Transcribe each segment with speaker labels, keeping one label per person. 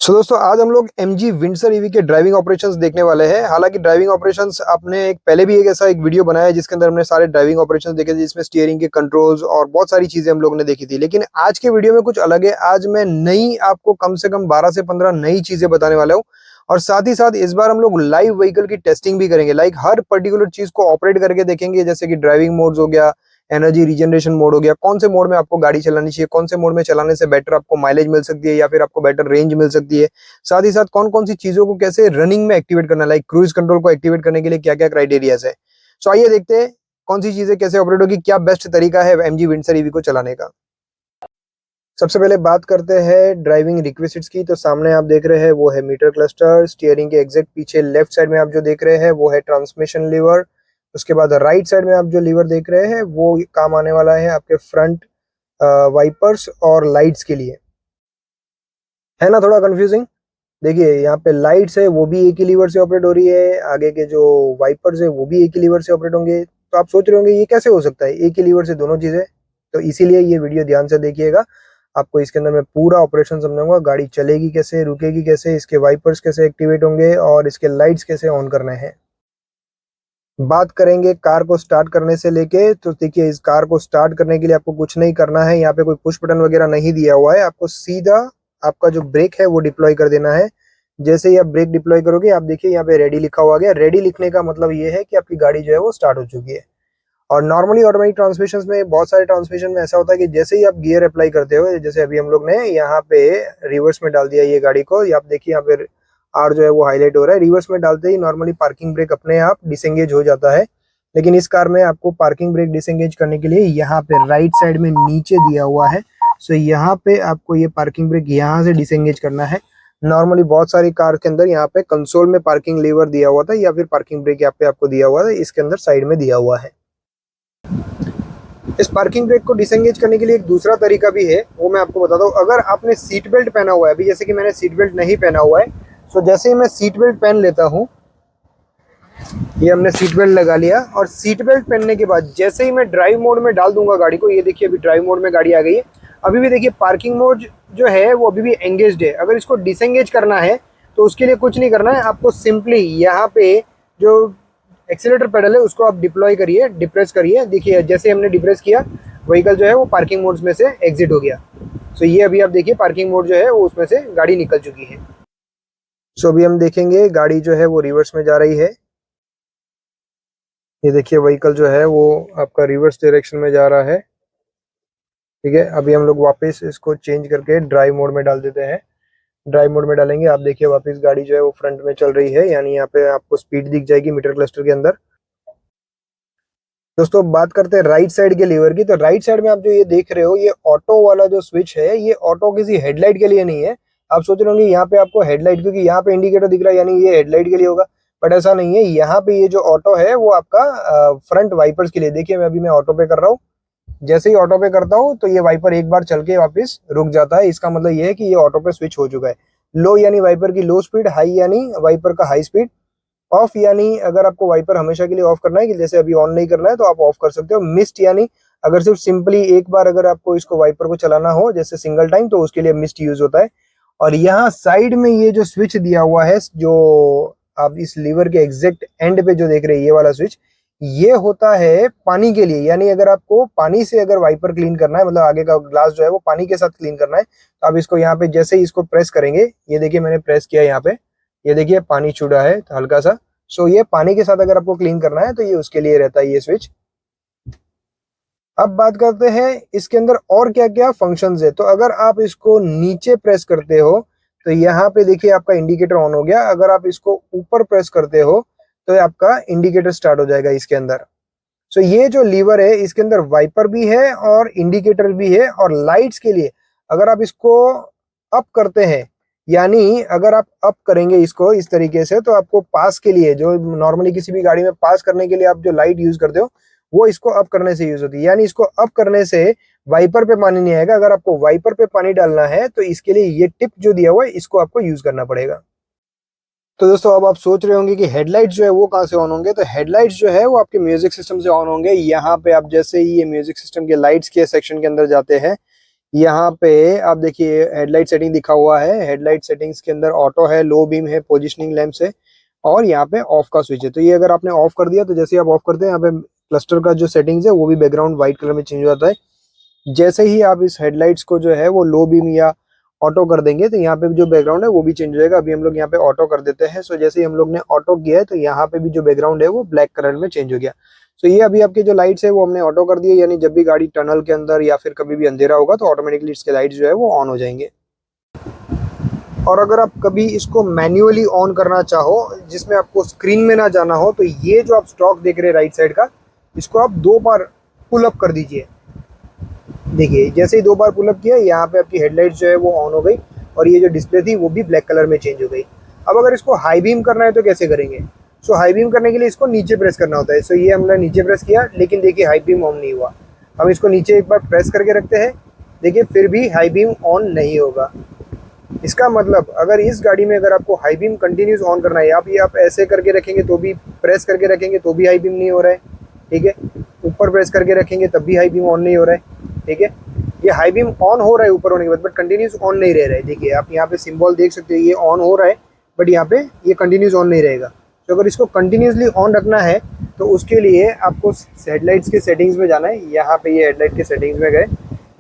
Speaker 1: दोस्तों आज हम लोग MG विंडसर ईवी के ड्राइविंग ऑपरेशंस देखने वाले हैं। हालांकि ड्राइविंग ऑपरेशंस आपने पहले भी एक ऐसा एक वीडियो बनाया है जिसके अंदर हमने सारे ड्राइविंग ऑपरेशंस देखे थे, जिसमें स्टीयरिंग के कंट्रोल्स और बहुत सारी चीजें हम लोगों ने देखी थी। लेकिन आज के वीडियो में कुछ अलग है। आज मैं नई आपको कम से कम 12 से 15 नई चीजें बताने वाला हूँ और साथ ही साथ इस बार हम लोग लाइव व्हीकल की टेस्टिंग भी करेंगे। लाइक हर पर्टिकुलर चीज को ऑपरेट करके देखेंगे, जैसे कि ड्राइविंग मोड्स हो गया, एनर्जी रीजनरेशन मोड हो गया, कौन से मोड में आपको गाड़ी चलानी चाहिए, कौन से मोड में चलाने से बेटर आपको माइलेज मिल सकती है या फिर आपको बेटर रेंज मिल सकती है। साथ ही साथ कौन कौन सी चीजों को कैसे रनिंग में एक्टिवेट करना, लाइक क्रूज कंट्रोल को एक्टिवेट करने के लिए क्या क्या क्राइटेरियाज है। सो आइए देखते हैं कौन सी चीजें कैसे ऑपरेट होगी, क्या बेस्ट तरीका है MG विंडसर ईवी को चलाने का। सबसे पहले बात करते हैं ड्राइविंग रिक्विजिट्स की। तो सामने आप देख रहे हैं वो है मीटर क्लस्टर। स्टीयरिंग के एग्जैक्ट पीछे लेफ्ट साइड में आप जो देख रहे हैं वो है ट्रांसमिशन लीवर। उसके बाद राइट साइड में आप जो लीवर देख रहे हैं वो काम आने वाला है आपके फ्रंट वाइपर्स और लाइट्स के लिए। है ना थोड़ा कंफ्यूजिंग। देखिए यहाँ पे लाइट्स है वो भी एक ही लीवर से ऑपरेट हो रही है, आगे के जो वाइपर्स है वो भी एक ही लीवर से ऑपरेट होंगे। तो आप सोच रहे होंगे ये कैसे हो सकता है, एक ही लीवर से दोनों चीजें। तो इसीलिए ये वीडियो ध्यान से देखिएगा, आपको इसके अंदर मैं पूरा ऑपरेशन समझाऊंगा। गाड़ी चलेगी कैसे, रुकेगी कैसे, इसके वाइपर्स कैसे एक्टिवेट होंगे और इसके लाइट्स कैसे ऑन करने हैं। बात करेंगे कार को स्टार्ट करने से लेके, तो देखिए इस कार को स्टार्ट करने के लिए आपको कुछ नहीं करना है। यहाँ पे कोई पुश बटन वगैरह नहीं दिया हुआ है, आपको सीधा आपका जो ब्रेक है वो डिप्लॉय कर देना है। जैसे ही आप ब्रेक डिप्लॉय करोगे आप देखिए यहाँ पे रेडी लिखा हुआ गया। रेडी लिखने का मतलब ये है कि आपकी गाड़ी जो है वो स्टार्ट हो चुकी है। और नॉर्मली ऑटोमेटिक ट्रांसमिशन में, बहुत सारे ट्रांसमिशन में ऐसा होता है कि जैसे ही आप गियर अप्लाई करते हो, जैसे अभी हम लोग ने यहाँ पे रिवर्स में डाल दिया ये गाड़ी को, आप देखिए यहाँ पे आर जो है वो हाईलाइट हो रहा है। रिवर्स में डालते ही नॉर्मली पार्किंग ब्रेक अपने आप डिसएंगेज हो जाता है, लेकिन इस कार में आपको पार्किंग ब्रेक डिसएंगेज करने के लिए यहाँ पे राइट साइड में नीचे दिया हुआ है। सो यहाँ पे आपको ये पार्किंग ब्रेक यहाँ से डिसएंगेज करना है। नॉर्मली बहुत सारी कार के अंदर यहाँ पे कंसोल में पार्किंग लीवर दिया हुआ था या फिर पार्किंग ब्रेक यहाँ पे आपको दिया हुआ था, इसके अंदर साइड में दिया हुआ है। इस पार्किंग ब्रेक को डिसएंगेज करने के लिए एक दूसरा तरीका भी है, वो मैं आपको बताता हूँ। अगर आपने सीट बेल्ट पहना हुआ है, अभी जैसे कि मैंने सीट बेल्ट नहीं पहना हुआ है, तो जैसे ही मैं सीट बेल्ट पहन लेता हूँ, ये हमने सीट बेल्ट लगा लिया और सीट बेल्ट पहनने के बाद जैसे ही मैं ड्राइव मोड में डाल दूंगा गाड़ी को, ये देखिए अभी ड्राइव मोड में गाड़ी आ गई है। अभी भी देखिए पार्किंग मोड जो है वो अभी भी एंगेज्ड है। अगर इसको डिसएंगेज करना है तो उसके लिए कुछ नहीं करना है, आपको सिंपली यहाँ पे जो एक्सीलेटर पेडल है उसको आप डिप्लॉय करिए, डिप्रेस करिए। देखिए जैसे हमने डिप्रेस किया, व्हीकल जो है वो पार्किंग मोड में से एग्जिट हो गया। सो ये अभी आप देखिए पार्किंग मोड जो है वो उसमें से गाड़ी निकल चुकी है। सो अभी हम देखेंगे गाड़ी जो है वो रिवर्स में जा रही है। ये देखिए व्हीकल जो है वो आपका रिवर्स डायरेक्शन में जा रहा है। ठीक है, अभी हम लोग वापस इसको चेंज करके ड्राइव मोड में डाल देते हैं। ड्राइव मोड में डालेंगे, आप देखिए वापस गाड़ी जो है वो फ्रंट में चल रही है, यानी यहाँ पे आपको स्पीड दिख जाएगी मीटर क्लस्टर के अंदर। दोस्तों बात करते हैं राइट साइड के लीवर की। तो राइट साइड में आप जो ये देख रहे हो, ये ऑटो वाला जो स्विच है, ये ऑटो किसी हेडलाइट के लिए नहीं है। आप सोच रहे होंगे यहाँ पे आपको हेडलाइट, क्योंकि यहाँ पे इंडिकेटर दिख रहा है यानी ये हेडलाइट के लिए होगा, बट ऐसा नहीं है। यहाँ पे ये जो ऑटो है वो आपका फ्रंट वाइपर्स के लिए। देखिए मैं ऑटो पे कर रहा हूँ, जैसे ही ऑटो पे करता हूँ तो ये वाइपर एक बार चल के वापस रुक जाता है। इसका मतलब ये है कि ये ऑटो पे स्विच हो चुका है। लो यानी वाइपर की लो स्पीड, हाई यानी वाइपर का हाई स्पीड, ऑफ यानी अगर आपको वाइपर हमेशा के लिए ऑफ करना है, कि जैसे अभी ऑन नहीं करना है तो आप ऑफ कर सकते हो। मिस्ट यानी अगर सिर्फ सिंपली एक बार अगर आपको इसको वाइपर को चलाना हो जैसे सिंगल टाइम, तो उसके लिए मिस्ट यूज होता है। और यहाँ साइड में ये जो स्विच दिया हुआ है, जो आप इस लीवर के एग्जैक्ट एंड पे जो देख रहे हैं ये वाला स्विच, ये होता है पानी के लिए। यानी अगर आपको पानी से अगर वाइपर क्लीन करना है, मतलब आगे का ग्लास जो है वो पानी के साथ क्लीन करना है, तो आप इसको यहाँ पे जैसे ही इसको प्रेस करेंगे, ये देखिए मैंने प्रेस किया यहाँ पे, ये देखिए पानी छूटा है हल्का सा। सो ये पानी के साथ अगर आपको क्लीन करना है तो ये उसके लिए रहता है ये स्विच। अब बात करते हैं इसके अंदर और क्या क्या फंक्शंस है। तो अगर आप इसको नीचे प्रेस करते हो तो यहाँ पे देखिए आपका इंडिकेटर ऑन हो गया। अगर आप इसको ऊपर प्रेस करते हो तो आपका इंडिकेटर स्टार्ट हो जाएगा इसके अंदर। सो ये जो लीवर है इसके अंदर वाइपर भी है और इंडिकेटर भी है। और लाइट्स के लिए अगर आप इसको अप करते हैं, यानी अगर आप अप करेंगे इसको इस तरीके से, तो आपको पास के लिए, जो नॉर्मली किसी भी गाड़ी में पास करने के लिए आप जो लाइट यूज करते हो, वो इसको अप करने से यूज होती है। यानी इसको अप करने से वाइपर पे पानी नहीं आएगा। अगर आपको वाइपर पे पानी डालना है तो इसके लिए ये टिप जो दिया हुआ है इसको आपको यूज करना पड़ेगा। तो दोस्तों अब आप सोच रहे होंगे कि हेडलाइट्स जो है वो कहाँ से ऑन होंगे। तो हेडलाइट्स जो है वो आपके म्यूजिक सिस्टम से ऑन होंगे। यहाँ पे आप जैसे ही ये म्यूजिक सिस्टम के लाइट्स के सेक्शन के अंदर जाते हैं, यहाँ पे आप देखिए हेडलाइट सेटिंग दिखा हुआ है। हेडलाइट सेटिंग्स के अंदर ऑटो है, लो बीम है, पोजिशनिंग लैंप्स है और यहाँ पे ऑफ का स्विच है। तो ये अगर आपने ऑफ कर दिया तो जैसे ही आप ऑफ करते हैं यहाँ पे क्लस्टर का जो सेटिंग्स है वो भी बैकग्राउंड व्हाइट कलर में चेंज हो जाता है। जैसे ही आप इस हेडलाइट्स को जो है वो लो बीम या ऑटो कर देंगे तो यहाँ पे जो बैकग्राउंड है वो भी चेंज हो जाएगा। अभी हम लोग यहाँ पे ऑटो कर देते हैं। सो जैसे ही हम लोग ने ऑटो किया है तो यहाँ पे भी जो बैकग्राउंड है वो ब्लैक कलर में चेंज हो गया। सो ये अभी आपके जो लाइट्स है वो हमने ऑटो कर दिए, यानी जब भी गाड़ी टनल के अंदर या फिर कभी भी अंधेरा होगा तो ऑटोमेटिकली इसके लाइट्स जो है वो ऑन हो जाएंगे। और अगर आप कभी इसको मैन्युअली ऑन करना चाहो जिसमें आपको स्क्रीन में ना जाना हो तो ये जो आप स्टॉक देख रहे हैं राइट साइड का, इसको आप 2 बार पुल अप कर दीजिए। देखिए जैसे ही 2 बार पुल अप किया यहाँ पे आपकी हेडलाइट जो है वो ऑन हो गई और ये जो डिस्प्ले थी वो भी ब्लैक कलर में चेंज हो गई। अब अगर इसको हाई बीम करना है तो कैसे करेंगे? सो हाई बीम करने के लिए इसको नीचे प्रेस करना होता है। सो ये हमने नीचे प्रेस किया लेकिन देखिए हाई बीम ऑन नहीं हुआ। हम इसको नीचे एक बार प्रेस करके रखते हैं, देखिए फिर भी हाई बीम ऑन नहीं होगा। इसका मतलब अगर इस गाड़ी में अगर आपको हाई बीम कंटिन्यूस ऑन करना है, आप ऐसे करके रखेंगे तो भी, प्रेस करके रखेंगे तो भी हाई बीम नहीं हो रहा है, ठीक है। ऊपर प्रेस करके रखेंगे तब भी हाई बीम ऑन नहीं हो रहा है, ठीक है। ये हाई बीम ऑन हो रहा है ऊपर होने के बाद बट कंटिन्यूस ऑन नहीं रह रहा है। देखिए आप यहाँ पे सिंबल देख सकते हो, ये ऑन हो रहा है बट यहाँ पे ये कंटिन्यूस ऑन नहीं रहेगा। तो अगर इसको कंटिन्यूसली ऑन रखना है तो उसके लिए आपको हेडलाइट्स के सेटिंग्स में जाना है। यहाँ पे ये हेडलाइट के सेटिंग्स में गए,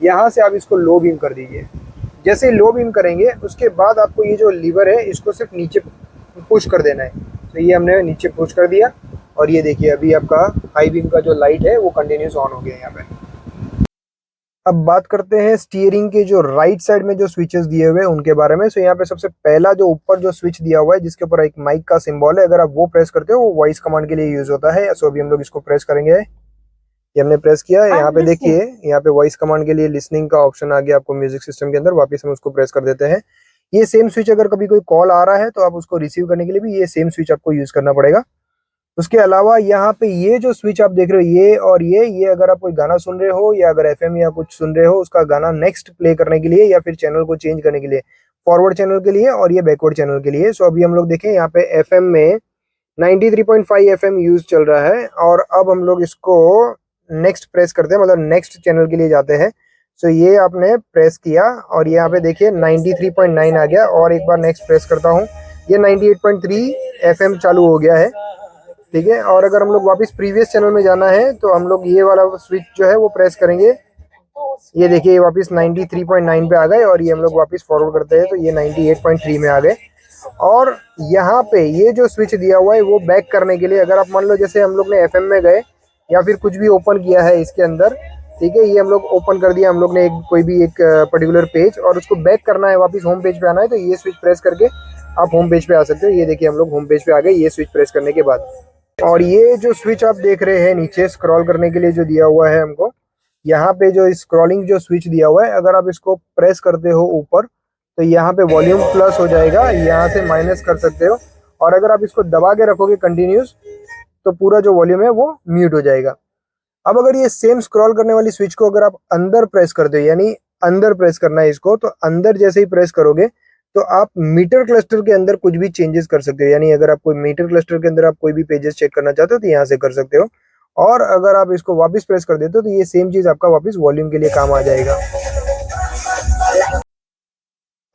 Speaker 1: यहाँ से आप इसको लो बीम कर दीजिए। जैसे लो बीम करेंगे उसके बाद आपको ये जो लीवर है इसको सिर्फ नीचे पुश कर देना है। तो ये हमने नीचे पुश कर दिया और ये देखिए अभी आपका हाई बीम का जो लाइट है वो कंटिन्यूस ऑन हो गया यहाँ पे। अब बात करते हैं स्टीयरिंग के जो राइट साइड में जो स्विचेस दिए हुए हैं उनके बारे में। सो यहाँ पे सबसे पहला जो ऊपर जो स्विच दिया हुआ है जिसके ऊपर एक माइक का सिंबल है, अगर आप वो प्रेस करते हो वो वॉइस कमांड के लिए यूज होता है। सो अभी हम लोग इसको प्रेस करेंगे। ये हमने प्रेस किया है। यहाँ पे देखिए यहाँ पे वॉइस कमांड के लिए लिसनिंग का ऑप्शन आ गया आपको म्यूजिक सिस्टम के अंदर। वापस हम उसको प्रेस कर देते हैं। ये सेम स्विच अगर कभी कोई कॉल आ रहा है तो आप उसको रिसीव करने के लिए भी ये सेम स्विच आपको यूज करना पड़ेगा। उसके अलावा यहाँ पे ये जो स्विच आप देख रहे हो ये और ये अगर आप कोई गाना सुन रहे हो या अगर एफएम या कुछ सुन रहे हो उसका गाना नेक्स्ट प्ले करने के लिए या फिर चैनल को चेंज करने के लिए, फॉरवर्ड चैनल के लिए और ये बैकवर्ड चैनल के लिए। सो अभी हम लोग देखें यहाँ पे एफएम में 93.5 एफएम यूज चल रहा है और अब हम लोग इसको नेक्स्ट प्रेस करते हैं, मतलब नेक्स्ट चैनल के लिए जाते हैं। सो ये आपने प्रेस किया और यहाँ पे देखिए 93.9 आ गया और एक बार नेक्स्ट प्रेस करता हूँ, ये 98.3 एफएम चालू हो गया है, ठीक है। और अगर हम लोग वापस प्रीवियस चैनल में जाना है तो हम लोग ये वाला स्विच जो है वो प्रेस करेंगे। ये देखिए वापस 93.9 पे आ गए और ये हम लोग वापस फॉरवर्ड करते हैं तो ये 98.3 में आ गए। और यहाँ पे ये जो स्विच दिया हुआ है वो बैक करने के लिए, अगर आप मान लो जैसे हम लोग ने एफएम में गए या फिर कुछ भी ओपन किया है इसके अंदर, ठीक है, ये हम लोग ओपन कर दिया हम लोग ने कोई भी एक पर्टिकुलर पेज और उसको बैक करना है, वापस होम पेज पे आना है तो ये स्विच प्रेस करके आप होम पेज पे आ सकते हो। ये देखिए हम लोग होम पेज पे आ गए ये स्विच प्रेस करने के बाद। और ये जो स्विच आप देख रहे हैं नीचे स्क्रॉल करने के लिए जो दिया हुआ है हमको, यहाँ पे जो स्क्रॉलिंग जो स्विच दिया हुआ है अगर आप इसको प्रेस करते हो ऊपर तो यहाँ पे वॉल्यूम प्लस हो जाएगा, यहाँ से माइनस कर सकते हो। और अगर आप इसको दबा के रखोगे कंटिन्यूस तो पूरा जो वॉल्यूम है वो म्यूट हो जाएगा। अब अगर ये सेम स्क्रॉल करने वाली स्विच को अगर आप अंदर प्रेस करते हो, यानी अंदर प्रेस करना है इसको, तो अंदर जैसे ही प्रेस करोगे तो आप मीटर क्लस्टर के अंदर कुछ भी चेंजेस कर सकते हो। यानी अगर आप कोई मीटर क्लस्टर के अंदर आप कोई भी पेजेस चेक करना चाहते हो तो यहाँ से कर सकते हो। और अगर आप इसको वापस प्रेस कर देते हो तो ये सेम चीज आपका वापस वॉल्यूम के लिए काम आ जाएगा।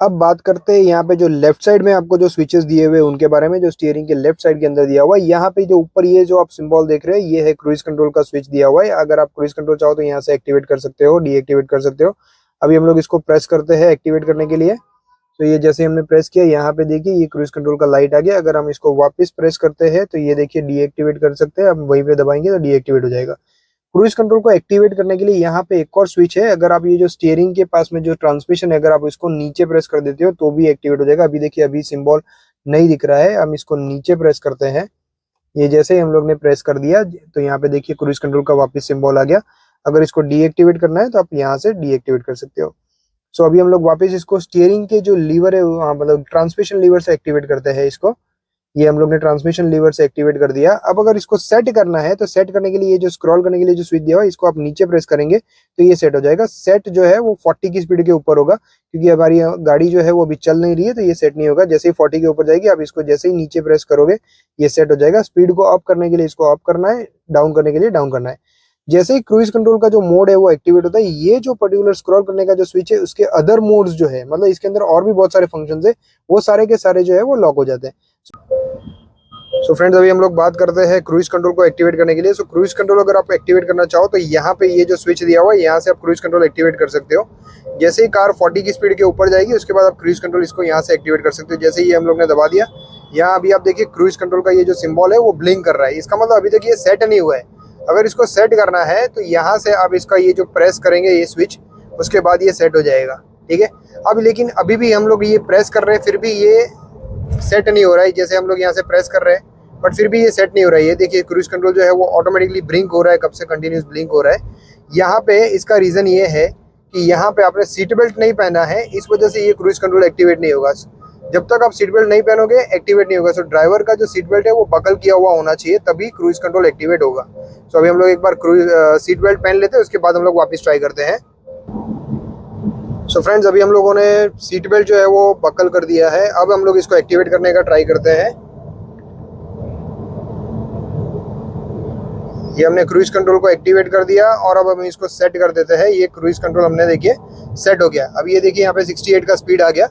Speaker 1: अब बात करते हैं यहाँ पे जो लेफ्ट साइड में आपको जो स्विचेस दिए हुए उनके बारे में, जो स्टीयरिंग के लेफ्ट साइड के अंदर दिया हुआ है। यहाँ पे जो ऊपर ये जो आप सिंबल देख रहे हैं ये है क्रूज कंट्रोल का स्विच दिया हुआ है। अगर आप क्रूज कंट्रोल चाहो तो यहाँ से एक्टिवेट कर सकते हो, डीएक्टिवेट कर सकते हो। अभी हम लोग इसको प्रेस करते हैं एक्टिवेट करने के लिए। तो ये जैसे हमने प्रेस किया यहाँ पे देखिए ये क्रूज कंट्रोल का लाइट आ गया। अगर हम इसको वापस प्रेस करते हैं तो ये देखिए डीएक्टिवेट कर सकते हैं। अब वहीं पे दबाएंगे तो डीएक्टिवेट हो जाएगा। क्रूज कंट्रोल को एक्टिवेट करने के लिए यहाँ पे एक और स्विच है। अगर आप ये जो स्टीयरिंग के पास में जो ट्रांसमिशन है अगर आप इसको नीचे प्रेस कर देते हो तो भी एक्टिवेट हो जाएगा। अभी देखिए अभी सिंबल नहीं दिख रहा है, हम इसको नीचे प्रेस करते हैं। ये जैसे ही हम लोग ने प्रेस कर दिया तो यहाँ पे देखिए क्रूज कंट्रोल का वापस सिंबल आ गया। अगर इसको डीएक्टिवेट करना है तो आप यहाँ से डीएक्टिवेट कर सकते हो। सो अभी हम लोग वापस इसको स्टीयरिंग के जो लीवर है मतलब ट्रांसमिशन लीवर से एक्टिवेट करते हैं इसको। ये हम लोग ने ट्रांसमिशन लीवर से एक्टिवेट कर दिया। अब अगर इसको सेट करना है तो सेट करने के लिए ये जो स्क्रॉल करने के लिए जो स्विच दिया हुआ है इसको आप नीचे प्रेस करेंगे तो ये सेट हो जाएगा। सेट जो है वो 40 की स्पीड के ऊपर होगा क्योंकि हमारी गाड़ी जो है वो अभी चल नहीं रही है तो ये सेट नहीं होगा। जैसे ही 40 के ऊपर जाएगी आप इसको जैसे ही नीचे प्रेस करोगे ये सेट हो जाएगा। स्पीड को अप करने के लिए इसको अप करना है, डाउन करने के लिए डाउन करना है। जैसे ही क्रूज कंट्रोल का जो मोड है वो एक्टिवेट होता है, ये जो पर्टिकुलर स्क्रॉल करने का जो स्विच है उसके अदर मोड्स जो है, मतलब इसके अंदर और भी बहुत सारे फंक्शंस है, वो सारे के सारे जो है वो लॉक हो जाते हैं। सो फ्रेंड्स, अभी हम लोग बात करते हैं क्रूज कंट्रोल को एक्टिवेट करने के लिए। सो क्रूज कंट्रोल अगर आप एक्टिवेट करना चाहो तो यहाँ पे ये जो स्विच दिया हुआ है, यहाँ से आप क्रूज कंट्रोल एक्टिवेट कर सकते हो। जैसे ही कार 40 की स्पीड के ऊपर जाएगी उसके बाद आप क्रूज कंट्रोल इसको यहाँ से एक्टिवेट कर सकते हो। जैसे ही हम लोग ने दबा दिया, यहाँ अभी आप देखिए क्रूज कंट्रोल का ये जो सिंबल है वो ब्लिंक कर रहा है, इसका मतलब अभी तक ये सेट नहीं हुआ है। अगर इसको सेट करना है तो यहाँ से आप इसका ये जो प्रेस करेंगे ये स्विच, उसके बाद ये सेट हो जाएगा, ठीक है। अब लेकिन अभी भी हम लोग ये प्रेस कर रहे हैं, फिर भी ये सेट नहीं हो रहा है। जैसे हम लोग यहाँ से प्रेस कर रहे हैं बट फिर भी ये सेट नहीं हो रहा है। ये देखिए क्रूज कंट्रोल जो है वो ऑटोमेटिकली ब्लिंक हो रहा है, कब से कंटिन्यूस ब्लिंक हो रहा है। यहाँ पे इसका रीज़न ये है कि यहाँ पे आपने सीट बेल्ट नहीं पहना है, इस वजह से ये क्रूज कंट्रोल एक्टिवेट नहीं होगा। जब तक आप सीट बेल्ट नहीं पहनोगे एक्टिवेट नहीं होगा। सो ड्राइवर का जो सीट बेल्ट है वो बकल किया हुआ होना चाहिए, तभी क्रूज कंट्रोल एक्टिवेट होगा। सो अभी हम लोग एक बार क्रूज सीट बेल्ट पहन लेते हैं, उसके बाद हम लोग वापस ट्राई करते हैं। सो फ्रेंड्स, अभी हम लोगों ने सीट बेल्ट जो है वो बकल कर दिया है। अब हम लोग इसको एक्टिवेट करने का ट्राई करते हैं। ये हमने क्रूज कंट्रोल को एक्टिवेट कर दिया और अब हम इसको सेट कर देते हैं। ये क्रूज कंट्रोल हमने देखिए सेट हो गया। अब ये देखिए यहाँ पे 68 का स्पीड आ गया।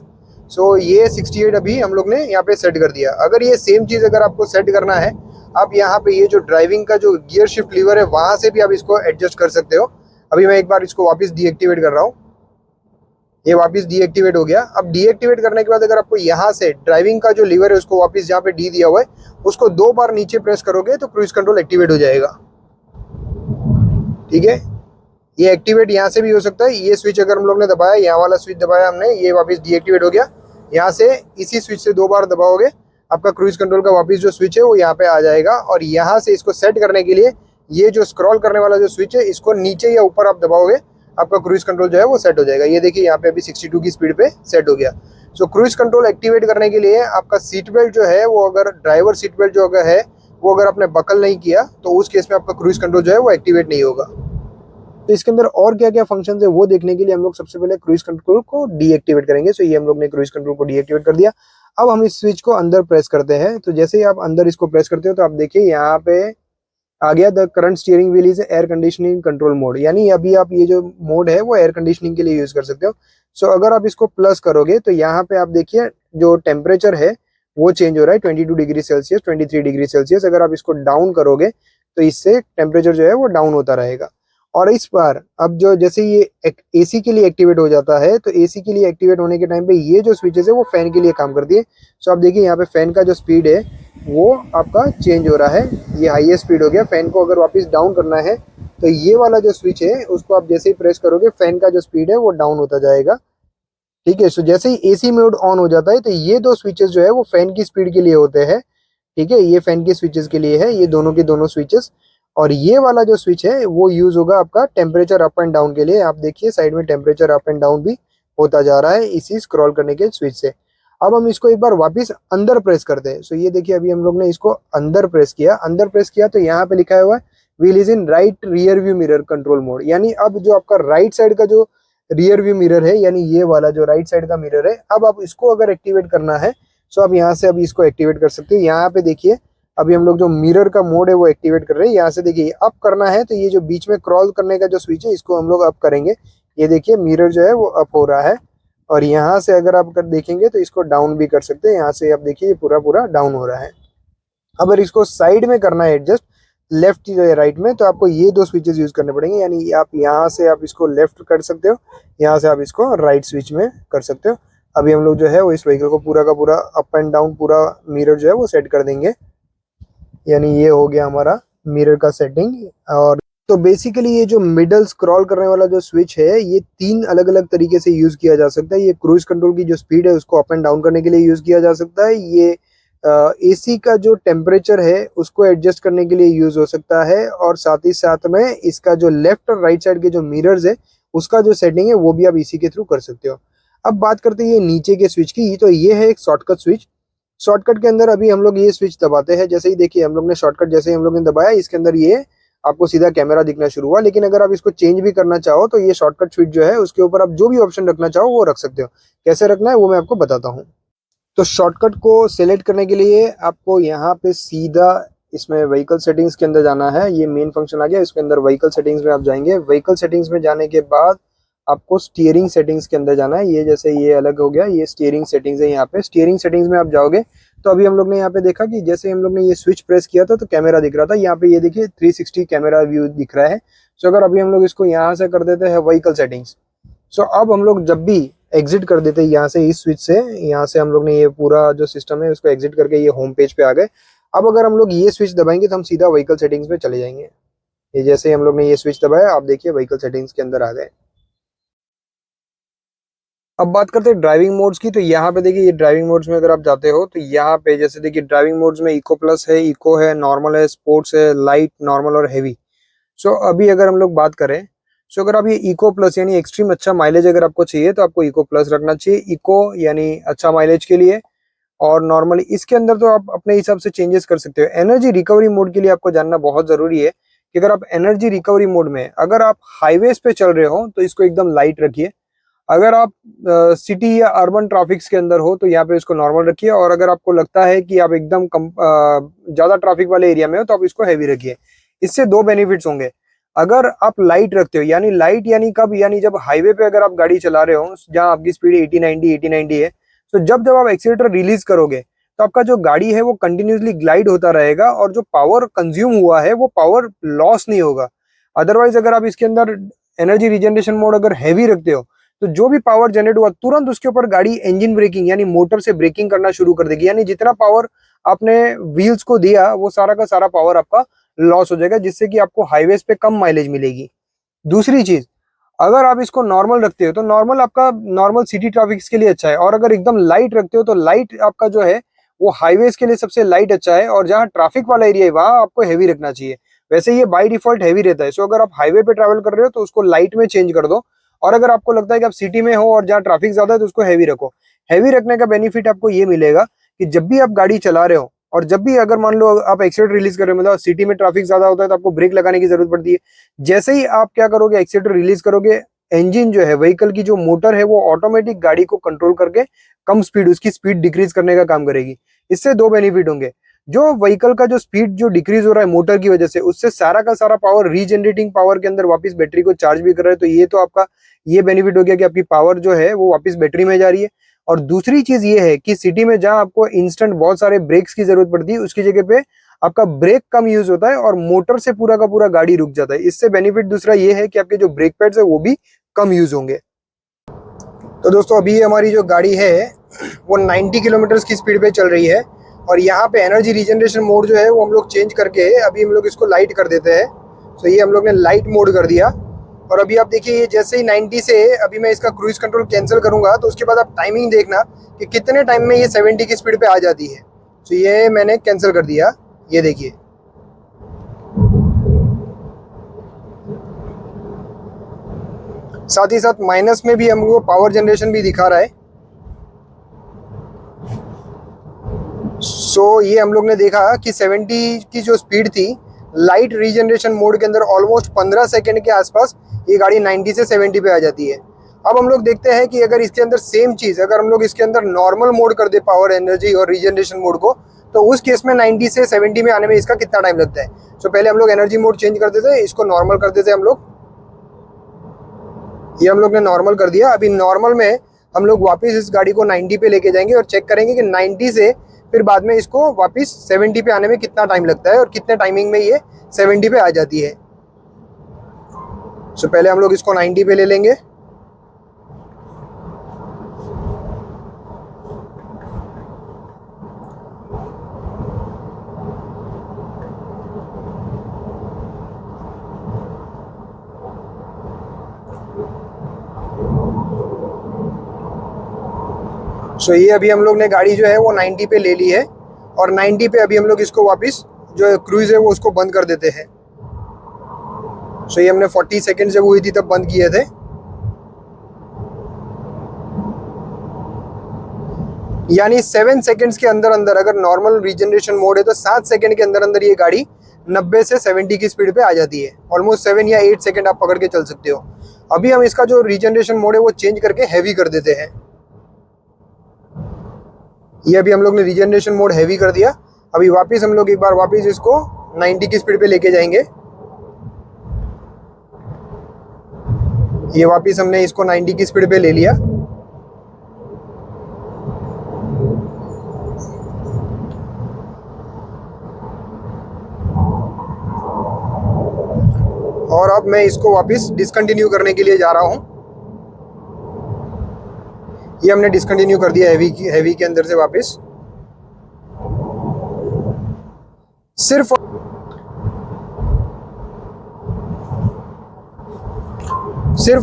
Speaker 1: सो ये 68 अभी हम लोग ने यहाँ पे सेट कर दिया। अगर ये सेम चीज़ अगर आपको सेट करना है, आप यहाँ पे ये जो ड्राइविंग का जो गियर शिफ्ट लीवर है वहाँ से भी आप इसको एडजस्ट कर सकते हो। अभी मैं एक बार इसको वापस डीएक्टिवेट कर रहा हूँ, ये वापस डीएक्टिवेट हो गया। अब डीएक्टिवेट करने के बाद अगर आपको यहाँ से ड्राइविंग का जो लीवर है उसको वापस जहाँ पे डी दिया हुआ है उसको 2 बार नीचे प्रेस करोगे तो क्रूज कंट्रोल एक्टिवेट हो जाएगा, ठीक है। ये एक्टिवेट यहाँ से भी हो सकता है। ये स्विच अगर हम लोग ने दबाया, यहाँ वाला स्विच दबाया हमने, ये वापस डीएक्टिवेट हो गया। यहाँ से इसी स्विच से 2 बार दबाओगे, आपका क्रूज कंट्रोल का वापस जो स्विच है वो यहाँ पे आ जाएगा। और यहाँ से इसको सेट करने के लिए ये जो स्क्रॉल करने वाला जो स्विच है इसको नीचे या ऊपर आप दबाओगे, आपका क्रूज कंट्रोल जो है वो सेट हो जाएगा। ये देखिए यहाँ पे अभी 62 की स्पीड पे सेट हो गया। सो क्रूज कंट्रोल एक्टिवेट करने के लिए आपका सीट बेल्ट जो है वो, अगर ड्राइवर सीट बेल्ट जो अगर है वो अगर आपने बकल नहीं किया तो उस केस में आपका क्रूज कंट्रोल जो है वो एक्टिवेट नहीं होगा। तो इसके अंदर और क्या क्या फंक्शंस है वो देखने के लिए हम लोग सबसे पहले क्रूज कंट्रोल को डीएक्टिवेट करेंगे। सो ये हम लोग ने क्रूज कंट्रोल को डीएक्टिवेट कर दिया। अब हम इस स्विच को अंदर प्रेस करते हैं। तो जैसे ही आप अंदर इसको प्रेस करते हो तो आप देखिए यहाँ पे आ गया the current steering wheel is air conditioning control mode, यानी अभी आप ये जो मोड है वो एयर कंडीशनिंग के लिए यूज कर सकते हो। सो अगर आप इसको प्लस करोगे तो यहाँ पे आप देखिए जो टेम्परेचर है वो चेंज हो रहा है, 22 डिग्री सेल्सियस, 23 डिग्री सेल्सियस। अगर आप इसको डाउन करोगे तो इससे टेम्परेचर जो है वो डाउन होता रहेगा। और इस बार अब जो जैसे ये एसी के लिए एक्टिवेट हो जाता है, तो एसी के लिए एक्टिवेट होने के टाइम पे ये जो स्विचेस है वो फैन के लिए काम करती है। सो आप देखिए यहाँ पे फैन का जो स्पीड है वो आपका चेंज हो रहा है, ये हाईएस्ट स्पीड हो गया। फैन को अगर वापस डाउन करना है तो ये वाला जो स्विच है उसको आप जैसे ही प्रेस करोगे फैन का जो स्पीड है वो डाउन होता जाएगा, ठीक है। सो जैसे ही एसी मोड ऑन हो जाता है तो ये 2 स्विचेस जो है वो फैन की स्पीड के लिए होते हैं, ठीक है। ये फैन के स्विचेस के लिए है, ये दोनों के दोनों स्विचेस। और ये वाला जो स्विच है वो यूज होगा आपका टेम्परेचर अप एंड डाउन के लिए। आप देखिए साइड में टेम्परेचर अप एंड डाउन भी होता जा रहा है इसी स्क्रॉल करने के स्विच से। अब हम इसको एक बार वापस अंदर प्रेस करते हैं। सो ये देखिए अभी हम लोग ने इसको अंदर प्रेस किया तो यहाँ पे लिखा हुआ है wheel is in right rear view mirror control mode, यानी अब जो आपका राइट साइड का जो रियर व्यू मिरर है, यानी ये वाला जो राइट साइड का मिरर है, अब आप इसको अगर एक्टिवेट करना है सो आप यहाँ से अभी इसको एक्टिवेट कर सकते हो। यहाँ पे देखिए अभी हम लोग जो मिरर का मोड है वो एक्टिवेट कर रहे हैं। यहाँ से देखिए अप करना है तो ये जो बीच में क्रॉल करने का जो स्विच है इसको हम लोग अप करेंगे। ये देखिए मिरर जो है वो अप हो रहा है। और यहाँ से अगर आप देखेंगे तो इसको डाउन भी कर सकते हैं। यहाँ से आप देखिए ये पूरा डाउन हो रहा है। अगर इसको साइड में करना है एडजस्ट लेफ्ट या राइट में, तो आपको ये 2 स्विचेस यूज करने पड़ेंगे, यानी आप यहाँ से आप इसको लेफ्ट कर सकते हो, यहाँ से आप इसको राइट स्विच में कर सकते हो। अभी हम लोग जो है वो इस व्हीकल को पूरा का पूरा अप एंड डाउन पूरा मिरर जो है वो सेट कर देंगे, यानी ये हो गया हमारा मिरर का सेटिंग। और तो बेसिकली ये जो मिडल स्क्रॉल करने वाला जो स्विच है ये 3 अलग अलग तरीके से यूज किया जा सकता है। ये क्रूज कंट्रोल की जो स्पीड है उसको अप एंड डाउन करने के लिए यूज किया जा सकता है। ये एसी का जो टेम्परेचर है उसको एडजस्ट करने के लिए यूज हो सकता है। और साथ ही साथ में इसका जो लेफ्ट और राइट साइड के जो मिरर्स है उसका जो सेटिंग है वो भी आप इसी के थ्रू कर सकते हो। अब बात करते हैं ये नीचे के स्विच की, तो ये है एक शॉर्टकट स्विच। शॉर्टकट के अंदर अभी हम लोग ये स्विच दबाते हैं, जैसे ही देखिए हम लोग ने शॉर्टकट जैसे ही हम लोग ने दबाया इसके अंदर ये आपको सीधा कैमरा दिखना शुरू हुआ। लेकिन अगर आप इसको चेंज भी करना चाहो तो ये शॉर्टकट स्विच जो है उसके ऊपर आप जो भी ऑप्शन रखना चाहो वो रख सकते हो। कैसे रखना है वो मैं आपको बताता हूँ। तो शॉर्टकट को सिलेक्ट करने के लिए आपको यहाँ पे सीधा इसमें व्हीकल सेटिंग्स के अंदर जाना है। ये मेन फंक्शन आ गया, इसके अंदर व्हीकल सेटिंग्स में आप जाएंगे। व्हीकल सेटिंग्स में जाने के बाद आपको स्टीयरिंग सेटिंग्स के अंदर जाना है। ये जैसे ये अलग हो गया, ये स्टीयरिंग सेटिंग्स है। यहाँ पे स्टीयरिंग सेटिंग्स में आप जाओगे तो अभी हम लोग ने यहाँ पे देखा कि जैसे हम लोग ने ये स्विच प्रेस किया था तो कैमरा दिख रहा था। यहाँ पे ये देखिए 360 कैमरा व्यू दिख रहा है। सो अगर अभी हम लोग इसको यहाँ से कर देते हैं व्हीकल सेटिंग्स, सो अब हम लोग जब भी एग्जिट कर देते हैं यहाँ से, इस स्विच से, यहाँ से हम लोग ने ये पूरा जो सिस्टम है उसको एग्जिट करके ये होम पेज पे आ गए। अब अगर हम लोग ये स्विच दबाएंगे तो हम सीधा व्हीकल सेटिंग्स में चले जाएंगे। ये जैसे ही हम लोग ने ये स्विच दबाया, आप देखिए व्हीकल सेटिंग्स के अंदर आ गए। अब बात करते हैं ड्राइविंग मोड्स की। तो यहाँ पे देखिए, ये ड्राइविंग मोड्स में अगर आप जाते हो तो यहाँ पे जैसे देखिए ड्राइविंग मोड्स में इको प्लस है, इको है, नॉर्मल है, स्पोर्ट्स है, लाइट, नॉर्मल और हेवी। सो अभी अगर हम लोग बात करें, सो अगर आप ये इको प्लस यानी एक्सट्रीम अच्छा माइलेज अगर आपको चाहिए तो आपको इको प्लस रखना चाहिए। इको यानी अच्छा माइलेज के लिए। और नॉर्मली इसके अंदर तो आप अपने हिसाब से चेंजेस कर सकते हो। एनर्जी रिकवरी मोड के लिए आपको जानना बहुत जरूरी है कि अगर आप एनर्जी रिकवरी मोड में, अगर आप हाईवेज पे चल रहे हो तो इसको एकदम लाइट रखिए। अगर आप सिटी या अर्बन ट्रैफिक्स के अंदर हो तो यहाँ पे इसको नॉर्मल रखिए। और अगर आपको लगता है कि आप एकदम ज्यादा ट्रैफिक वाले एरिया में हो तो आप इसको हैवी रखिए। इससे दो बेनिफिट्स होंगे। अगर आप लाइट रखते हो, यानी लाइट यानी कब, यानी जब हाईवे पे अगर आप गाड़ी चला रहे हो जहां आपकी स्पीड 80-90 है, तो जब जब आप एक्सीलेटर रिलीज करोगे तो आपका जो गाड़ी है वो कंटिन्यूसली ग्लाइड होता रहेगा और जो पावर कंज्यूम हुआ है वो पावर लॉस नहीं होगा। अदरवाइज अगर आप इसके अंदर एनर्जी रिजनरेशन मोड अगर हैवी रखते हो तो जो भी पावर जनरेट हुआ तुरंत उसके ऊपर गाड़ी इंजन ब्रेकिंग यानी मोटर से ब्रेकिंग करना शुरू कर देगी। यानी जितना पावर आपने व्हील्स को दिया वो सारा का सारा पावर आपका लॉस हो जाएगा, जिससे कि आपको हाईवेज पे कम माइलेज मिलेगी। दूसरी चीज, अगर आप इसको नॉर्मल रखते हो तो नॉर्मल आपका नॉर्मल सिटी ट्रैफिक के लिए अच्छा है। और अगर एकदम लाइट रखते हो तो लाइट आपका जो है वो हाईवेज के लिए सबसे लाइट अच्छा है। और जहाँ ट्रैफिक वाला एरिया है वहां आपको हैवी रखना चाहिए। वैसे ये बाय डिफॉल्ट हैवी रहता है। सो अगर आप हाईवे पे ट्रैवल कर रहे हो तो उसको लाइट में चेंज कर दो। और अगर आपको लगता है कि आप सिटी में हो और जहाँ ट्रैफिक ज्यादा है तो उसको हैवी रखो। हैवी रखने का बेनिफिट आपको ये मिलेगा कि जब भी आप गाड़ी चला रहे हो और जब भी अगर मान लो आप एक्सीलेटर रिलीज कर रहे हो, मतलब सिटी में ट्रैफिक ज्यादा होता है तो आपको ब्रेक लगाने की जरूरत पड़ती है। जैसे ही आप क्या करोगे, एक्सीलेटर रिलीज करोगे, इंजन जो है, व्हीकल की जो मोटर है वो ऑटोमेटिक गाड़ी को कंट्रोल करके कम स्पीड, उसकी स्पीड डिक्रीज करने का काम करेगी। इससे दो बेनिफिट होंगे। जो व्हीकल का जो स्पीड जो डिक्रीज हो रहा है मोटर की वजह से, उससे सारा का सारा पावर रीजनरेटिंग पावर के अंदर वापस बैटरी को चार्ज भी कर रहा है। तो ये तो आपका ये बेनिफिट हो गया कि आपकी पावर जो है वो वापस बैटरी में जा रही है। और दूसरी चीज ये है कि सिटी में जहां आपको इंस्टेंट बहुत सारे ब्रेक्स की जरूरत पड़ती है उसकी जगह पे आपका ब्रेक कम यूज होता है और मोटर से पूरा का पूरा गाड़ी रुक जाता है। इससे बेनिफिट दूसरा ये है कि आपके जो ब्रेक पैड्स है वो भी कम यूज होंगे। तो दोस्तों अभी हमारी जो गाड़ी है वो 90 किलोमीटर की स्पीड पे चल रही है। और यहाँ पे एनर्जी रीजनरेशन मोड जो है वो हम लोग चेंज करके अभी हम लोग इसको लाइट कर देते हैं। तो ये हम लोग ने लाइट मोड कर दिया। और अभी आप देखिए, ये जैसे ही 90 से अभी मैं इसका क्रूज कंट्रोल कैंसिल करूंगा तो उसके बाद आप टाइमिंग देखना कि कितने टाइम में ये 70 की स्पीड पे आ जाती है। तो ये मैंने कैंसिल कर दिया, ये देखिए। साथ ही साथ माइनस में भी हमको पावर जनरेशन भी दिखा रहा है। सो ये हम लोग ने देखा कि 70 की जो स्पीड थी लाइट रीजनरेशन मोड के अंदर ऑलमोस्ट 15 सेकंड के आसपास ये गाड़ी 90 से 70 पे आ जाती है। अब हम लोग देखते हैं कि अगर इसके अंदर सेम चीज अगर हम लोग इसके अंदर नॉर्मल मोड कर दे, पावर, एनर्जी और रीजनरेशन मोड को, तो उस केस में 90 से 70 में आने में इसका कितना टाइम लगता है। सो पहले हम लोग एनर्जी मोड चेंज कर देते हैं, इसको नॉर्मल कर देते हैं हम लोग। ये हम लोग ने नॉर्मल कर दिया। अभी नॉर्मल में हम लोग वापस इस गाड़ी को 90 पे लेके जाएंगे और चेक करेंगे कि 90 से फिर बाद में इसको वापस 70 पे आने में कितना टाइम लगता है और कितने टाइमिंग में ये 70 पे आ जाती है। सो पहले हम लोग इसको 90 पे ले लेंगे। सो ये अभी हम लोग ने गाड़ी जो है वो 90 पे ले ली है। और 90 पे अभी हम लोग इसको वापस जो क्रूज है वो उसको बंद कर देते हैं। सो ये हमने 40 सेकंड जब हुई थी तब बंद किए थे। यानी 7 सेकंड्स के अंदर अंदर अगर नॉर्मल रीजनरेशन मोड है तो 7 सेकंड के अंदर अंदर ये गाड़ी 90 से 70 की स्पीड पे आ जाती है। ऑलमोस्ट 7 या 8 सेकंड आप पकड़ के चल सकते हो। अभी हम इसका जो रीजनरेशन मोड है वो चेंज करके हैवी कर देते हैं। ये अभी हम लोग ने रीजनरेशन मोड हैवी कर दिया। अभी वापस हम लोग एक बार वापस इसको 90 की स्पीड पे लेके जाएंगे। ये वापस हमने इसको 90 की स्पीड पे ले लिया। और अब मैं इसको वापस डिसकंटिन्यू करने के लिए जा रहा हूं। ये हमने डिसकंटिन्यू कर दिया हैवी के अंदर से वापस। सिर्फ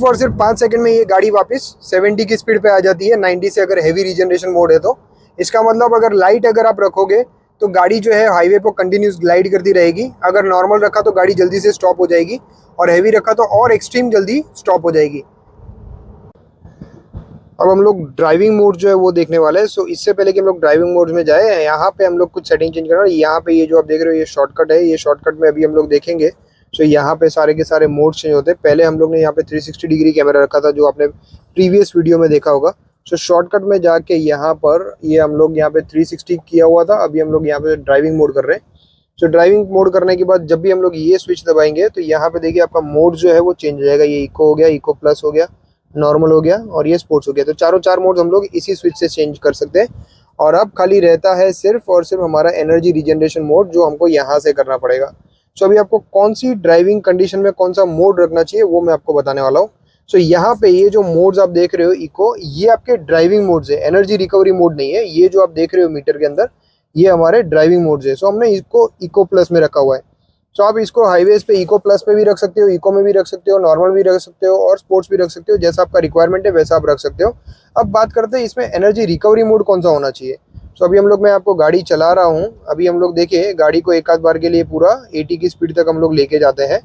Speaker 1: और सिर्फ 5 सेकंड में ये गाड़ी वापस 70 की स्पीड पे आ जाती है, 90 से अगर हैवी रीजनरेशन मोड है तो। इसका मतलब अगर लाइट अगर आप रखोगे तो गाड़ी जो है हाईवे पर कंटिन्यूस ग्लाइड करती रहेगी। अगर नॉर्मल रखा तो गाड़ी जल्दी से स्टॉप हो जाएगी, और हैवी रखा तो और एक्सट्रीम जल्दी स्टॉप हो जाएगी। अब हम लोग ड्राइविंग मोड जो है वो देखने वाले हैं। सो इससे पहले कि हम लोग ड्राइविंग मोड में जाए, यहाँ पे हम लोग कुछ सेटिंग चेंज करना है। यहाँ पे ये जो आप देख रहे हो ये शॉर्टकट है, ये शॉर्टकट में अभी हम लोग देखेंगे। सो यहाँ पे सारे के सारे मोड चेंज होते हैं। पहले हम लोग ने यहाँ पे 360 डिग्री कैमरा रखा था, जो आपने प्रीवियस वीडियो में देखा होगा। सो शॉर्टकट में जाके यहाँ पर ये हम लोग यहाँ पे 360 किया हुआ था, अभी हम लोग यहाँ पे ड्राइविंग मोड कर रहे हैं। सो ड्राइविंग मोड करने के बाद जब भी हम लोग ये स्विच दबाएंगे तो यहाँ पे देखिए आपका मोड जो है वो चेंज हो जाएगा। ये इको हो गया, इको प्लस हो गया, नॉर्मल हो गया और ये स्पोर्ट्स हो गया। तो चारों 4 मोड हम लोग इसी स्विच से चेंज कर सकते हैं। और अब खाली रहता है सिर्फ और सिर्फ हमारा एनर्जी रीजनरेशन मोड, जो हमको यहाँ से करना पड़ेगा। सो अभी आपको कौन सी ड्राइविंग कंडीशन में कौन सा मोड रखना चाहिए वो मैं आपको बताने वाला हूँ। सो यहाँ पे ये जो मोड्स आप देख रहे हो इको, ये आपके ड्राइविंग मोड्स है, एनर्जी रिकवरी मोड नहीं है। ये जो आप देख रहे हो मीटर के अंदर, ये हमारे ड्राइविंग मोड्स है। सो हमने इसको इको प्लस में रखा हुआ है। सो आप इसको हाईवेज पे इको प्लस पे भी रख सकते हो, इको में भी रख सकते हो, नॉर्मल भी रख सकते हो और स्पोर्ट्स भी रख सकते हो। जैसा आपका रिक्वायरमेंट है वैसा आप रख सकते हो। अब बात करते हैं इसमें एनर्जी रिकवरी मोड कौन सा होना चाहिए। सो अभी हम लोग, मैं आपको गाड़ी चला रहा हूँ, अभी हम लोग देखिए गाड़ी को एक आध बार के लिए पूरा 80 की स्पीड तक हम लोग लेके जाते हैं।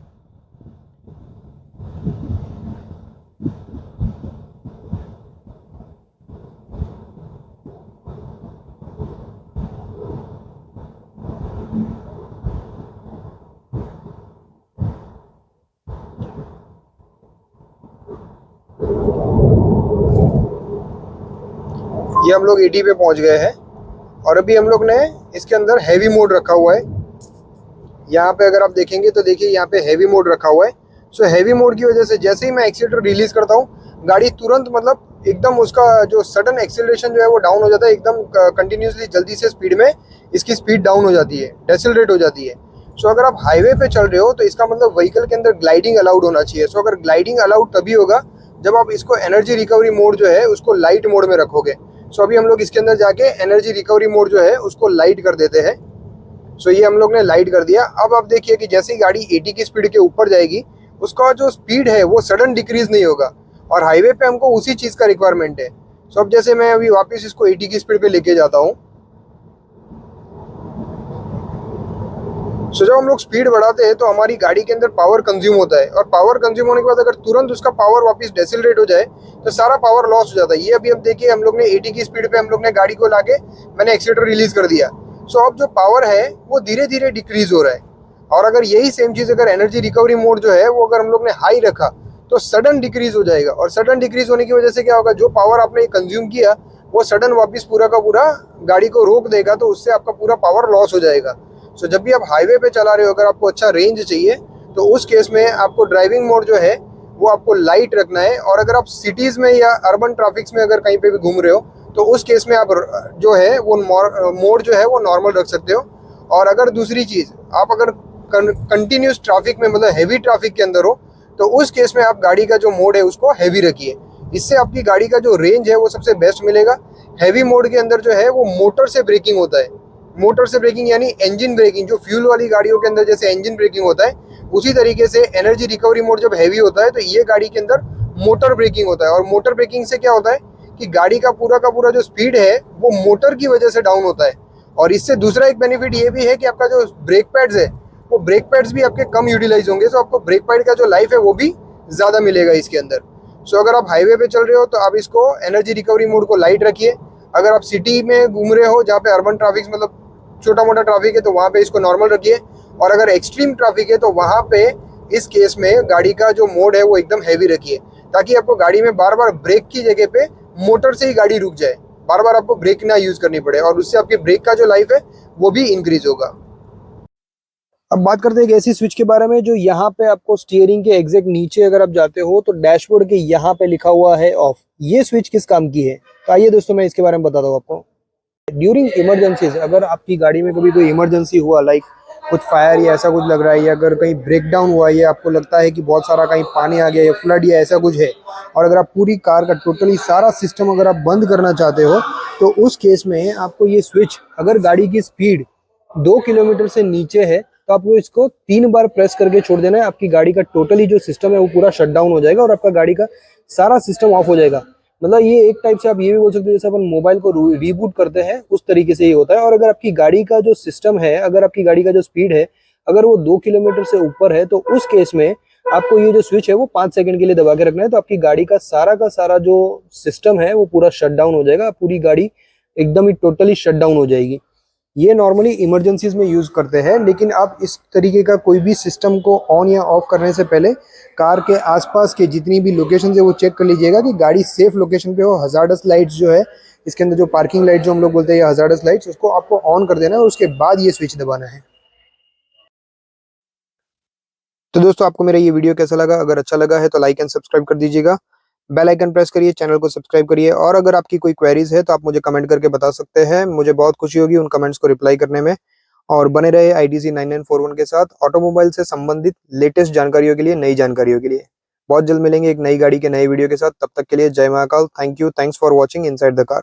Speaker 1: ये हम लोग 80 पे पहुंच गए हैं। और अभी हम लोग ने इसके अंदर हैवी मोड रखा हुआ है। यहाँ पे अगर आप देखेंगे तो देखिए यहाँ पे हैवी मोड रखा हुआ है। सो हैवी मोड की वजह से जैसे ही मैं एक्सीलरेटर रिलीज करता हूँ, गाड़ी तुरंत मतलब एकदम उसका जो सडन एक्सीलरेशन जो है वो डाउन हो जाता है। एकदम कंटिन्यूसली जल्दी से स्पीड में इसकी स्पीड डाउन हो जाती है, डेसिलरेट हो जाती है। सो अगर आप हाईवे पे चल रहे हो तो इसका मतलब व्हीकल के अंदर ग्लाइडिंग अलाउड होना चाहिए। सो अगर ग्लाइडिंग अलाउड तभी होगा जब आप इसको एनर्जी रिकवरी मोड जो है उसको लाइट मोड में रखोगे। सो अभी हम लोग इसके अंदर जाके एनर्जी रिकवरी मोड जो है उसको लाइट कर देते हैं। सो ये हम लोग ने लाइट कर दिया। अब आप देखिए कि जैसे ही गाड़ी 80 की स्पीड के ऊपर जाएगी, उसका जो स्पीड है वो सडन डिक्रीज नहीं होगा, और हाईवे पे हमको उसी चीज़ का रिक्वायरमेंट है। सो अब जैसे मैं अभी वापस इसको 80 की स्पीड पे लेके जाता हूँ। सो जब हम लोग स्पीड बढ़ाते हैं तो हमारी गाड़ी के अंदर पावर कंज्यूम होता है, और पावर कंज्यूम होने के बाद अगर तुरंत उसका पावर वापस डेसिलरेट हो जाए तो सारा पावर लॉस हो जाता है। ये अभी हम देखिए हम लोग ने 80 की स्पीड पे हम लोग ने गाड़ी को लाके मैंने एक्सीलरेटर रिलीज कर दिया। सो अब जो पावर है वो धीरे धीरे डिक्रीज हो रहा है। और अगर यही सेम चीज़ अगर एनर्जी रिकवरी मोड जो है वो अगर हम लोग ने हाई रखा तो सडन डिक्रीज हो जाएगा, और सडन डिक्रीज होने की वजह से क्या होगा, जो पावर आपने कंज्यूम किया वो सडन वापस पूरा का पूरा गाड़ी को रोक देगा, तो उससे आपका पूरा पावर लॉस हो जाएगा। सो जब भी आप हाईवे पे चला रहे हो, अगर आपको अच्छा रेंज चाहिए तो उस केस में आपको ड्राइविंग मोड जो है वो आपको लाइट रखना है। और अगर आप सिटीज़ में या अर्बन ट्रैफिक्स में अगर कहीं पे भी घूम रहे हो तो उस केस में आप जो है वो मोड जो है वो नॉर्मल रख सकते हो। और अगर दूसरी चीज़, आप अगर कंटिन्यूस ट्रैफिक में मतलब हैवी ट्रैफिक के अंदर हो तो उस केस में आप गाड़ी का जो मोड है उसको हैवी रखिए। इससे आपकी गाड़ी का जो रेंज है वो सबसे बेस्ट मिलेगा। हैवी मोड के अंदर जो है वो मोटर से ब्रेकिंग होता है। मोटर से ब्रेकिंग यानी इंजन ब्रेकिंग, जो फ्यूल वाली गाड़ियों के अंदर जैसे इंजन ब्रेकिंग होता है, उसी तरीके से एनर्जी रिकवरी मोड जब हैवी होता है तो ये गाड़ी के अंदर मोटर ब्रेकिंग होता है। और मोटर ब्रेकिंग से क्या होता है कि गाड़ी का पूरा जो स्पीड है वो मोटर की वजह से डाउन होता है। और इससे दूसरा एक बेनिफिट ये भी है कि आपका जो ब्रेक पैड्स है वो ब्रेक पैड्स भी आपके कम यूटिलाइज होंगे। तो आपको ब्रेक पैड का जो लाइफ है वो भी ज़्यादा मिलेगा इसके अंदर। सो अगर आप हाईवे पे चल रहे हो तो आप इसको एनर्जी रिकवरी मोड को लाइट रखिए। अगर आप सिटी में घूम रहे हो जहाँ पे अर्बन ट्रैफिक मतलब छोटा मोटा ट्रैफिक है तो वहाँ पे इसको नॉर्मल रखिए। और अगर एक्सट्रीम ट्रैफिक है तो वहाँ पे इस केस में गाड़ी का जो मोड है वो एकदम हैवी रखिए, ताकि आपको गाड़ी में बार बार ब्रेक की जगह पे मोटर से ही गाड़ी रुक जाए, बार बार आपको ब्रेक ना यूज़ करनी पड़े, और उससे आपके ब्रेक का जो लाइफ है वो भी इंक्रीज होगा। अब बात करते हैं एक ऐसी स्विच के बारे में जो यहाँ पे आपको स्टीयरिंग के एग्जैक्ट नीचे अगर आप जाते हो तो डैशबोर्ड के यहाँ पे लिखा हुआ है ऑफ। ये स्विच किस काम की है, तो आइए दोस्तों मैं इसके बारे में बताता हूँ आपको। ड्यूरिंग इमरजेंसीज, अगर आपकी गाड़ी में कभी कोई इमरजेंसी हुआ, लाइक कुछ फायर या ऐसा कुछ लग रहा है, या अगर कहीं ब्रेक डाउन हुआ, या आपको लगता है कि बहुत सारा कहीं पानी आ गया या फ्लड या ऐसा कुछ है, और अगर आप पूरी कार का टोटली सारा सिस्टम अगर आप बंद करना चाहते हो, तो उस केस में आपको ये स्विच, अगर गाड़ी की स्पीड 2 किलोमीटर से नीचे है तो आपको इसको 3 बार प्रेस करके छोड़ देना है। आपकी गाड़ी का टोटली जो सिस्टम है वो पूरा शट डाउन हो जाएगा और आपका गाड़ी का सारा सिस्टम ऑफ हो जाएगा। मतलब ये एक टाइप से आप ये भी बोल सकते हो जैसे अपन मोबाइल को रीबूट करते हैं, उस तरीके से ये होता है। और अगर आपकी गाड़ी का जो सिस्टम है, अगर आपकी गाड़ी का जो स्पीड है, अगर वो 2 किलोमीटर से ऊपर है, तो उस केस में आपको ये जो स्विच है वो 5 सेकंड के लिए दबा के रखना है। तो आपकी गाड़ी का सारा जो सिस्टम है वो पूरा शट डाउन हो जाएगा, पूरी गाड़ी एकदम ही टोटली शट डाउन हो जाएगी। ये नॉर्मली इमरजेंसीज में यूज करते हैं, लेकिन आप इस तरीके का कोई भी सिस्टम को ऑन या ऑफ करने से पहले कार के आसपास के जितनी भी लोकेशन है वो चेक कर लीजिएगा कि गाड़ी सेफ लोकेशन पे हो। हजार्डस लाइट्स जो है इसके अंदर, जो पार्किंग लाइट जो हम लोग बोलते हैं हजार्डस लाइट्स, उसको आपको ऑन कर देना है और उसके बाद ये स्विच दबाना है। तो दोस्तों आपको मेरा ये वीडियो कैसा लगा? अगर अच्छा लगा है तो लाइक एंड सब्सक्राइब कर दीजिएगा, बेल आइकन प्रेस करिए, चैनल को सब्सक्राइब करिए। और अगर आपकी कोई क्वेरीज है तो आप मुझे कमेंट करके बता सकते हैं, मुझे बहुत खुशी होगी उन कमेंट्स को रिप्लाई करने में। और बने रहे IDC 9941 के साथ ऑटोमोबाइल से संबंधित लेटेस्ट जानकारियों के लिए, नई जानकारियों के लिए। बहुत जल्द मिलेंगे एक नई गाड़ी के नए वीडियो के साथ। तब तक के लिए जय Mahakal. Thank you, thanks for watching inside the car.